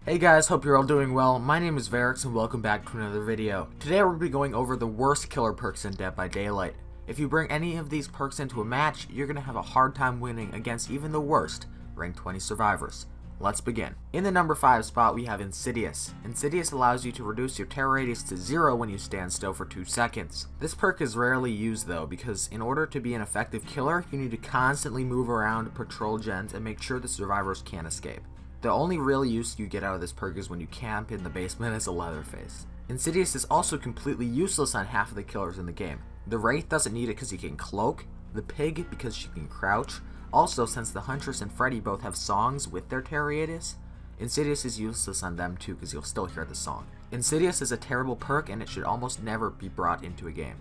Hey guys, hope you're all doing well. My name is Varrix and welcome back to another video. Today we're going to be going over the worst killer perks in Dead by Daylight. If you bring any of these perks into a match, you're going to have a hard time winning against even the worst rank 20 survivors. Let's begin. In the number 5 spot we have Insidious. Insidious allows you to reduce your terror radius to 0 when you stand still for 2 seconds. This perk is rarely used though, because in order to be an effective killer, you need to constantly move around, patrol gens, and make sure the survivors can't escape. The only real use you get out of this perk is when you camp in the basement as a Leatherface. Insidious is also completely useless on half of the killers in the game. The Wraith doesn't need it because he can cloak, the Pig because she can crouch. Also, since the Huntress and Freddy both have songs with their terror radius, Insidious is useless on them too because you'll still hear the song. Insidious is a terrible perk and it should almost never be brought into a game.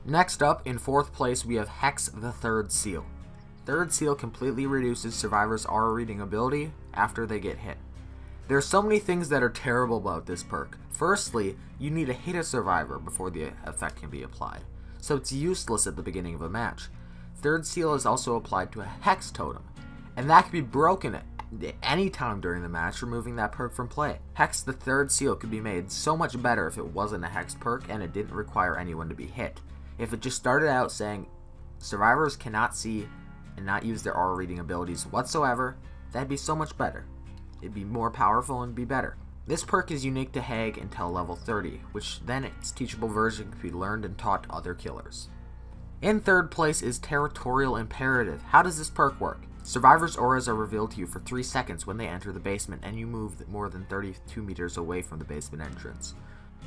Next up, in 4th place, we have Hex the Third Seal. Third Seal completely reduces survivors' aura reading ability after they get hit. There are so many things that are terrible about this perk. Firstly, you need to hit a survivor before the effect can be applied, so it's useless at the beginning of a match. Third Seal is also applied to a Hex totem, and that can be broken at any time during the match, removing that perk from play. Hex the Third Seal could be made so much better if it wasn't a Hex perk and it didn't require anyone to be hit. If it just started out saying survivors cannot see and not use their aura reading abilities whatsoever, that'd be so much better. It'd be more powerful and be better. This perk is unique to Hag until level 30, which then its teachable version can be learned and taught to other killers. In 3rd place is Territorial Imperative. How does this perk work? Survivors' auras are revealed to you for 3 seconds when they enter the basement and you move more than 32 meters away from the basement entrance.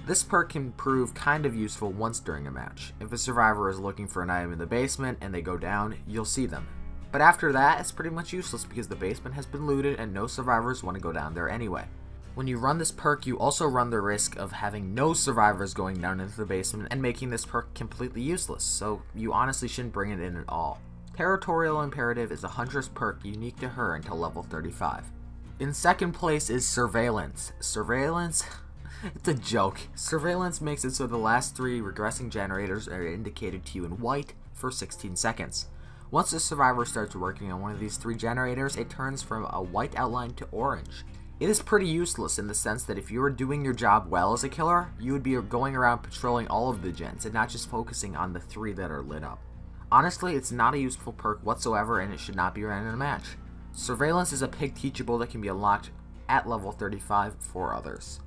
This perk can prove kind of useful once during a match. If a survivor is looking for an item in the basement and they go down, you'll see them. But after that, it's pretty much useless because the basement has been looted and no survivors want to go down there anyway. When you run this perk, you also run the risk of having no survivors going down into the basement and making this perk completely useless, so you honestly shouldn't bring it in at all. Territorial Imperative is a Huntress perk unique to her until level 35. In 2nd place is Surveillance. Surveillance? It's a joke. Surveillance makes it so the last 3 regressing generators are indicated to you in white for 16 seconds. Once the survivor starts working on one of these 3 generators, it turns from a white outline to orange. It is pretty useless in the sense that if you were doing your job well as a killer, you would be going around patrolling all of the gens and not just focusing on the 3 that are lit up. Honestly, it's not a useful perk whatsoever and it should not be ran in a match. Surveillance is a pig teachable that can be unlocked at level 35 for others.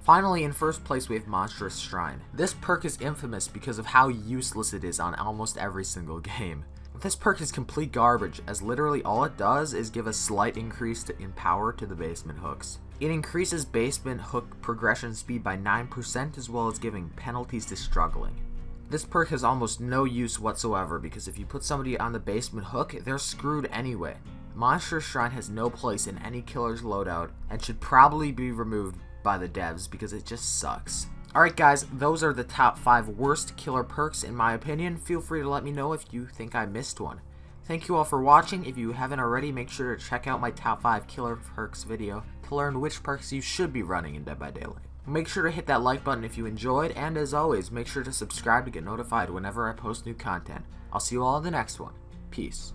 Finally, in 1st place we have Monstrous Shrine. This perk is infamous because of how useless it is on almost every single game. This perk is complete garbage, as literally all it does is give a slight increase in power to the basement hooks. It increases basement hook progression speed by 9% as well as giving penalties to struggling. This perk has almost no use whatsoever because if you put somebody on the basement hook, they're screwed anyway. Monstrous Shrine has no place in any killer's loadout and should probably be removed by the devs because it just sucks. Alright guys, those are the top 5 worst killer perks in my opinion. Feel free to let me know if you think I missed one. Thank you all for watching. If you haven't already, make sure to check out my top 5 killer perks video to learn which perks you should be running in Dead by Daylight. Make sure to hit that like button if you enjoyed, and as always, make sure to subscribe to get notified whenever I post new content. I'll see you all in the next one. Peace.